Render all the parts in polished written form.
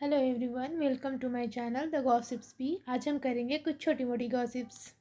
Hello everyone, welcome to my channel the gossips B. आज हम करेंगे कुछ छोटी मोटी गॉसिप्स।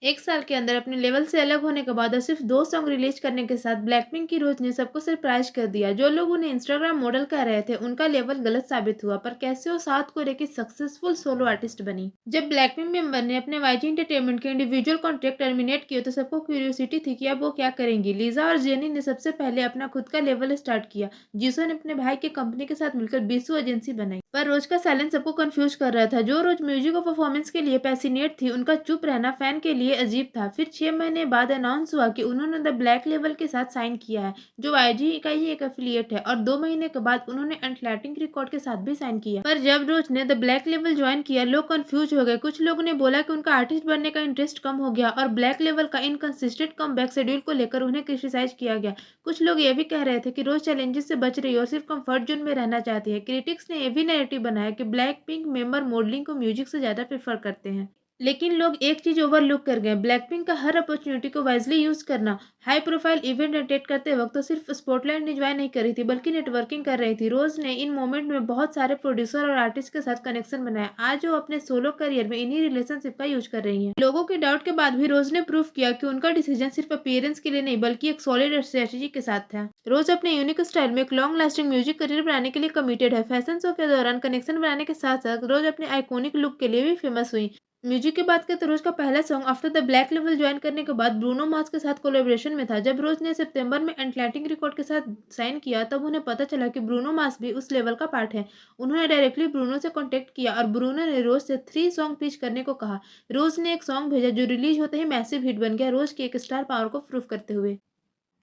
एक साल के अंदर अपने लेवल से अलग होने के बाद और सिर्फ 2 सॉन्ग रिलीज करने के साथ ब्लैकपिंक की रोज ने सबको सरप्राइज कर दिया। जो लोग उन्हें इंस्टाग्राम मॉडल कह रहे थे उनका लेवल गलत साबित हुआ, पर कैसे वो साउथ कोरिया की सक्सेसफुल सोलो आर्टिस्ट बनी। जब ब्लैकपिंक मेंबर ने अपने वाईजी एंटरटेनमेंट के इंडिविजुअल कॉन्ट्रैक्ट टर्मिनेट किए तो सबको क्यूरियोसिटी थी कि अब वो क्या करेंगी। लीजा और जेनी ने सबसे पहले अपना खुद का लेवल स्टार्ट किया। जीसो ने अपने भाई की कंपनी के साथ मिलकर बीसू एजेंसी बनाई। पर रोज का साइलेंस सबको कंफ्यूज कर रहा था। जो रोज म्यूजिक और परफॉर्मेंस के लिए पैसिनेट थी, उनका चुप रहना फैन के लिए अजीब था। फिर 6 महीने बाद अनाउंस हुआ कि उन्होंने द ब्लैक लेवल के साथ साइन किया है, जो वाईजी का ही एक एफिलिएट है, और 2 महीने के बाद उन्होंने एटलांटिक रिकॉर्ड के साथ भी साइन किया। पर जब रोज ने द ब्लैक लेवल ज्वाइन किया, लोग कंफ्यूज हो गए। कुछ लोगों ने बोला कि उनका आर्टिस्ट बनने का इंटरेस्ट कम हो गया और ब्लैक लेवल का इनकंसिस्टेंट कमबैक शेड्यूल को लेकर उन्हें क्रिटिसाइज किया गया। कुछ लोग ये भी कह रहे थे कि रोज चैलेंजेस से बच रही है और सिर्फ कंफर्ट जोन में रहना चाहती है। क्रिटिक्स ने ये भी नैरेटिव बनाया कि ब्लैक पिंक मेंबर मॉडलिंग को म्यूजिक से ज्यादा प्रेफर करते हैं। लेकिन लोग एक चीज ओवरलुक कर गए, ब्लैकपिंक का हर अपॉर्चुनिटी को वाइजली यूज करना। हाई प्रोफाइल इवेंट अटेंड करते वक्त तो सिर्फ स्पॉटलाइट एंजॉय नहीं कर रही थी, बल्कि नेटवर्किंग कर रही थी। रोज ने इन मोमेंट में बहुत सारे प्रोड्यूसर और आर्टिस्ट के साथ कनेक्शन बनाया। आज वो अपने सोलो करियर में इन्हीं रिलेशनशिप का यूज कर रही हैं। लोगों के डाउट के बाद भी रोज ने प्रूव किया कि उनका डिसीजन सिर्फ अपीयरेंस के लिए नहीं, बल्कि एक सॉलिड स्ट्रेटेजी के साथ था। रोज अपने यूनिक स्टाइल में एक लॉन्ग लास्टिंग म्यूजिक करियर बनाने के लिए कमिटेड है। फैशन शो के दौरान कनेक्शन बनाने के साथ साथ रोज अपने आइकॉनिक लुक के लिए भी फेमस हुई। म्यूजिक की बात करें तो रोज का पहला song after the black level join करने के बाद ब्रूनो मार्स के साथ कोलैबोरेशन में था। जब रोज ने सितंबर में एटलांटिक रिकॉर्ड के साथ साइन किया, तब उन्हें पता चला कि ब्रूनो मार्स भी उस लेवल का पार्ट है। उन्होंने डायरेक्टली ब्रूनो से कॉन्टेक्ट किया और ब्रूनो ने रोज से 3 सॉन्ग पिच करने को कहा। रोज ने एक सॉन्ग भेजा जो रिलीज होते ही मैसिव हिट बन गया, रोज की एक स्टार पावर को प्रूव करते हुए।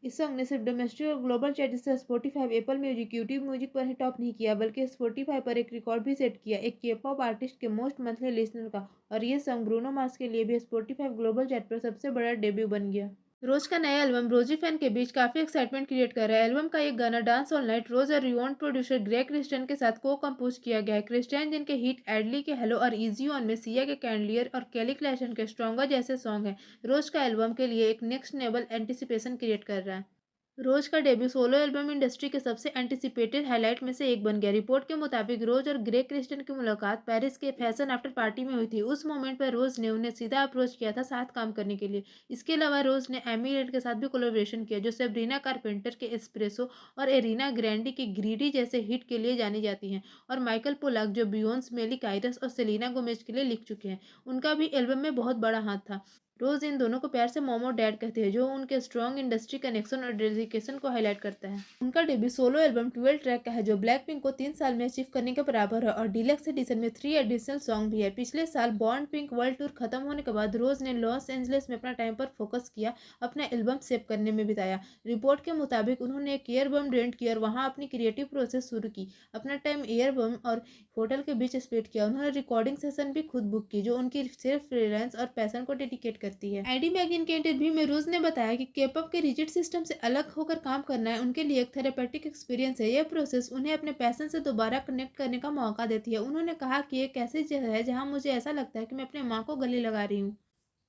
इस सॉन्ग ने सिर्फ डोमेस्टिक और ग्लोबल चार्ट जैसे Spotify, Apple music, YouTube music पर ही टॉप नहीं किया, बल्कि स्पॉटिफाई पर एक रिकॉर्ड भी सेट किया, एक के-पॉप आर्टिस्ट के मोस्ट मंथली लिसनर का। और ये सॉन्ग ब्रूनो मार्स के लिए भी स्पॉटिफाई ग्लोबल चार्ट पर सबसे बड़ा डेब्यू बन गया। रोज का नया एल्बम रोजी फैन के बीच काफी एक्साइटमेंट क्रिएट कर रहा है। एल्बम का एक गाना डांस ऑल नाइट रोज और रियोन प्रोड्यूसर ग्रेग क्रिस्टियन के साथ को कंपोज किया गया है। क्रिस्टियन जिनके हिट एडली के हेलो और इजी ऑन में, सिया के कैंडलियर और केली क्लैसन के स्ट्रॉन्गर जैसे सॉन्ग है, रोज का एल्बम के लिए एक नेक्स्ट लेवल एंटिसिपेशन क्रिएट कर रहा है। रोज का डेब्यू सोलो एल्बम इंडस्ट्री के सबसे एंटिसिपेटेड हाईलाइट में से एक बन गया। रिपोर्ट के मुताबिक रोज और ग्रेग क्रिस्टन की मुलाकात पेरिस के फैशन आफ्टर पार्टी में हुई थी। उस मोमेंट पर रोज ने उन्हें सीधा अप्रोच किया था साथ काम करने के लिए। इसके अलावा रोज ने एमी रेड के साथ भी कोलैबोरेशन किया, जो सेब्रिना कारपेंटर के एस्प्रेसो और एरिना ग्रैंडी की ग्रीडी जैसे हिट के लिए जानी जाती हैं, और माइकल पोलाक जो बियोंस, मेली काइरस और सेलिना गोमेज के लिए लिख चुके हैं। उनका भी एल्बम में बहुत बड़ा हाथ था। रोज इन दोनों को प्यार से मोमो डैड कहते हैं, जो उनके स्ट्रॉन्ग इंडस्ट्री कनेक्शन और डेडिकेशन को हाईलाइट करता है। उनका डेब्यू सोलो एल्बम 12 ट्रैक का है, जो ब्लैक पिंक को 3 साल में अचीव करने के बराबर है, और डिलक्स एडिशन में 3 एडिशनल सॉन्ग भी है। पिछले साल बॉर्न पिंक वर्ल्ड टूर खत्म होने के बाद रोज ने लॉस एंजलिस में अपना टाइम पर फोकस किया, अपना एल्बम सेव करने में बिताया। रिपोर्ट के मुताबिक उन्होंने एक एयरबम रेंट किया और वहां अपनी क्रिएटिव प्रोसेस शुरू की। अपना टाइम एयरबम और होटल के बीच स्प्लिट किया। उन्होंने रिकॉर्डिंग सेशन भी खुद बुक की, जो उनकी सिर्फ फ्रीलांस और पैशन को डेडिकेट करती है। आईडी मैगजीन के इंटरव्यू में रोज ने बताया कि केपॉप के रिजिड सिस्टम से अलग होकर काम करना है उनके लिए एक थेरेपेटिक एक्सपीरियंस है। यह प्रोसेस उन्हें अपने पैशन से दोबारा कनेक्ट करने का मौका देती है। उन्होंने कहा कि एक ऐसी जगह है जहां मुझे ऐसा लगता है कि मैं अपने माँ को गले लगा रही हूँ।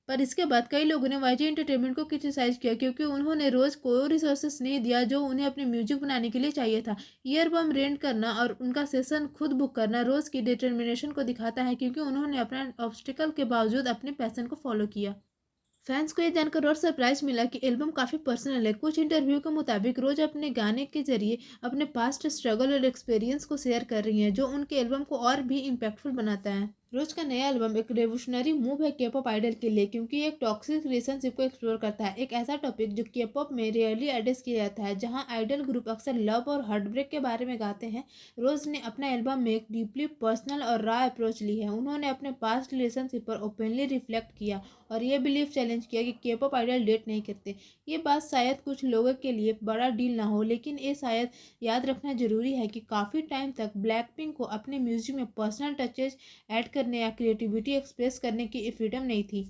पर इसके बाद कई लोगों ने वाईजी एंटरटेनमेंट को क्रिटिसाइज किया, क्योंकि उन्होंने रोज को रिसोर्सेस नहीं दिया जो उन्हें अपने म्यूजिक बनाने के लिए चाहिए था। ईयरबम रेंट करना और उनका सेशन खुद बुक करना रोज की डिटर्मिनेशन को दिखाता है, क्योंकि उन्होंने अपना ऑब्स्टिकल के बावजूद अपने पैशन को फॉलो किया। फैंस को ये जानकर और सरप्राइज मिला कि एल्बम काफ़ी पर्सनल है। कुछ इंटरव्यू के मुताबिक रोज अपने गाने के जरिए अपने पास्ट स्ट्रगल और एक्सपीरियंस को शेयर कर रही हैं, जो उनके एल्बम को और भी इम्पैक्टफुल बनाता है। रोज का नया एल्बम एक रेवोल्यूशनरी मूव है केपॉप आइडल के लिए, क्योंकि ये एक टॉक्सिक रिलेशनशिप को एक्सप्लोर करता है, एक ऐसा टॉपिक जो केपॉप में रेयरली एड्रेस किया जाता है, जहां आइडल ग्रुप अक्सर लव और हार्टब्रेक के बारे में गाते हैं। रोज ने अपना एल्बम में एक डीपली पर्सनल और रॉ अप्रोच ली है। उन्होंने अपने पास्ट रिलेशनशिप पर ओपनली रिफ्लेक्ट किया और ये बिलीफ चैलेंज किया कि केपॉप आइडल डेट नहीं करते। ये बात शायद कुछ लोगों के लिए बड़ा डील ना हो, लेकिन ये शायद याद रखना जरूरी है कि काफ़ी टाइम तक ब्लैकपिंक को अपने म्यूजिक में पर्सनल टचेज ऐड करने या क्रिएटिविटी एक्सप्रेस करने की फ्रीडम नहीं थी।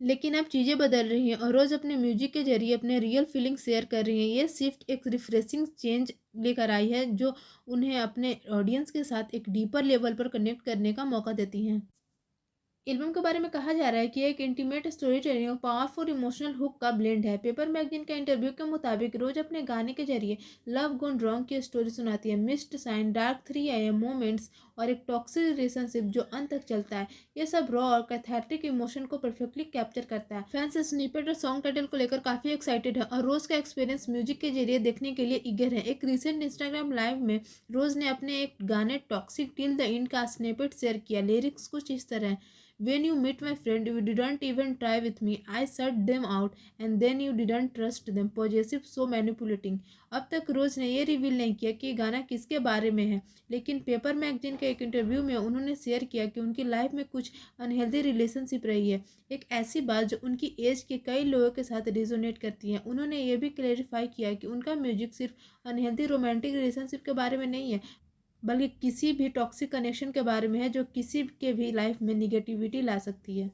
लेकिन अब चीज़ें बदल रही हैं और रोज़ अपने म्यूजिक के जरिए अपने रियल फीलिंग शेयर कर रही हैं। ये शिफ्ट एक रिफ्रेशिंग चेंज लेकर आई है, जो उन्हें अपने ऑडियंस के साथ एक डीपर लेवल पर कनेक्ट करने का मौका देती हैं। एल्बम के बारे में कहा जा रहा है कि एक इंटीमेट स्टोरी टेलिंग और पावरफुल इमोशनल हुक का ब्लेंड है। पेपर मैगजीन का इंटरव्यू के मुताबिक रोज अपने गाने के जरिए लव गुन रॉन्ग की स्टोरी सुनाती है। Missed sign, dark 3 AM moments और एक टॉक्सिक रिलेशनशिप जो अंत तक चलता है। ये सब रॉ और कैथार्टिक इमोशन को परफेक्टली कैप्चर करता है। फैंस स्निपेट और सॉन्ग टाइटल को लेकर काफी एक्साइटेड है और रोज का एक्सपीरियंस म्यूजिक के जरिए देखने के लिए ईगर है। एक रिसेंट इंस्टाग्राम लाइव में रोज ने अपने एक गाने टॉक्सिक टिल द एंड का स्निपेट शेयर किया। लिरिक्स कुछ इस तरह है: When you meet my friend, you didn't even try with me. I shut them out and then you didn't trust them. Possessive, so manipulating. अब तक रोज ने ये रिवील नहीं किया कि गाना किसके बारे में है, लेकिन पेपर मैगजीन के एक इंटरव्यू में उन्होंने शेयर किया कि उनकी लाइफ में कुछ अनहेल्दी रिलेशनशिप रही है। एक ऐसी बात जो उनकी एज के कई लोगों के साथ रिजोनेट करती है। उन्होंने ये भी क्लेरिफाई किया कि उनका म्यूजिक सिर्फ अनहेल्दी रोमांटिक रिलेशनशिप के बारे में नहीं है, बल्कि किसी भी टॉक्सिक कनेक्शन के बारे में है जो किसी के भी लाइफ में निगेटिविटी ला सकती है।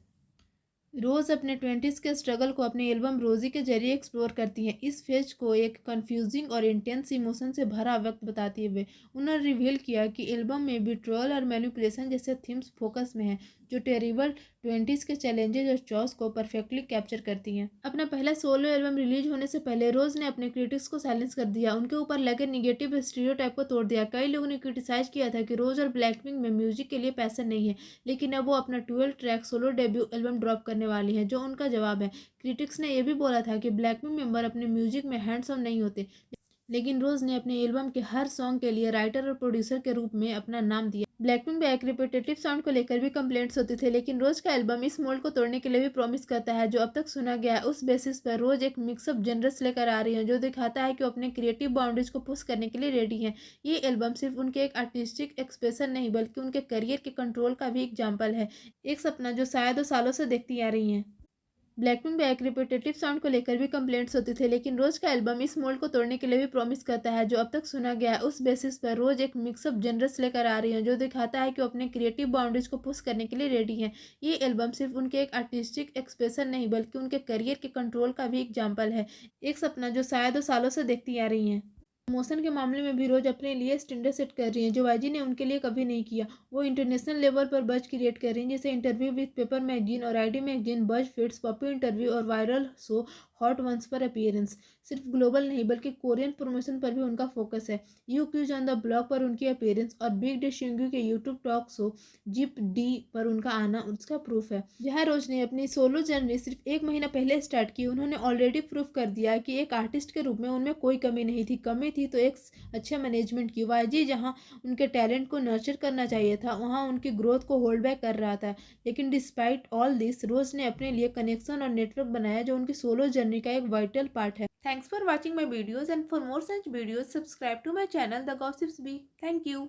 रोज़ अपने 20s के स्ट्रगल को अपने एल्बम रोजी के जरिए एक्सप्लोर करती हैं। इस फेज को एक कंफ्यूजिंग और इंटेंस इमोशन से भरा वक्त बताते हुए उन्होंने रिवील किया कि एल्बम में बिट्रोल और मैनिपुलेशन जैसे थीम्स फोकस में हैं, जो टेरिबल 20s के चैलेंजेस और चॉइस को परफेक्टली कैप्चर करती हैं। अपना पहला सोलो एल्बम रिलीज होने से पहले रोज ने अपने क्रिटिक्स को साइलेंस कर दिया, उनके ऊपर लगे निगेटिव स्टीरियोटाइप को तोड़ दिया। कई लोगों ने क्रिटिसाइज किया था कि रोज और ब्लैकपिंक में म्यूजिक के लिए पैसन नहीं है, लेकिन अब वो अपना 12 track solo debut album drop करने वाली है, जो उनका जवाब है। क्रिटिक्स ने यह भी बोला था कि ब्लैकपिंक मेंबर अपने म्यूजिक में हैंड्स ऑन नहीं होते, लेकिन रोज ने अपने एल्बम के हर सॉन्ग के लिए राइटर और प्रोड्यूसर के रूप में अपना नाम दिया। ब्लैकपिंक में एक रिपीटेटिव साउंड को लेकर भी कंप्लेंट्स होते थे, लेकिन रोज का एल्बम इस मोल्ड को तोड़ने के लिए भी प्रॉमिस करता है जो अब तक सुना गया है। उस बेसिस पर रोज एक मिक्सअप जनरस लेकर आ रही है जो दिखाता है कि वो अपने क्रिएटिव बाउंड्रीज को पुश करने के लिए रेडी है। ये एल्बम सिर्फ उनके एक आर्टिस्टिक एक्सप्रेशन नहीं, बल्कि उनके करियर के कंट्रोल का भी एग्जाम्पल है, एक सपना जो शायद वो सालों से देखती आ रही हैं। ब्लैकपिंक में एक रिपीटेटिव साउंड को लेकर भी कंप्लेंट्स होते थे, लेकिन रोज का एल्बम इस मोल्ड को तोड़ने के लिए भी प्रॉमिस करता है जो अब तक सुना गया है। उस बेसिस पर रोज एक मिक्सअप जनरस लेकर आ रही है जो दिखाता है कि वो अपने क्रिएटिव बाउंड्रीज को पुश करने के लिए रेडी हैं। ये एल्बम सिर्फ उनके एक आर्टिस्टिक एक्सप्रेशन नहीं, बल्कि उनके करियर के कंट्रोल का भी एग्जाम्पल है, एक सपना जो शायद वो सालों से देखती आ रही हैं। प्रमोशन के मामले में भी रोज अपने लिए स्टैंडर्ड सेट कर रही हैं जो वाईजी ने उनके लिए कभी नहीं किया। वो इंटरनेशनल लेवल पर बज क्रिएट कर रही हैं, जैसे इंटरव्यू विद पेपर मैगजीन और ID magazine, BuzzFeed's, puppy interview और वायरल शो हॉट वंस पर अपीयरेंस। सिर्फ ग्लोबल नहीं बल्कि कोरियन प्रमोशन पर भी उनका फोकस है। You quiz on the block पर उनकी अपीयरेंस और बिग डे शिंगू के यूट्यूब टॉक शो जिप डी पर उनका आना उसका प्रूफ है। जहाँ रोज ने अपनी सोलो जर्नी सिर्फ 1 महीना पहले स्टार्ट की, उन्होंने ऑलरेडी प्रूफ कर दिया कि एक आर्टिस्ट के रूप में उनमें कोई कमी नहीं थी। कमी थी तो एक अच्छे मैनेजमेंट की। वाईजी जहाँ उनके टैलेंट को नर्चर करना चाहिए था, वहाँ उनकी ग्रोथ को होल्ड बैक कर रहा था। लेकिन डिस्पाइट ऑल दिस, रोज ने अपने लिए कनेक्शन और नेटवर्क बनाया जो उनकी सोलो जर्नी का एक वाइटल पार्ट है। Thanks for watching my videos and for more such videos subscribe to my channel the gossips B. Thank you.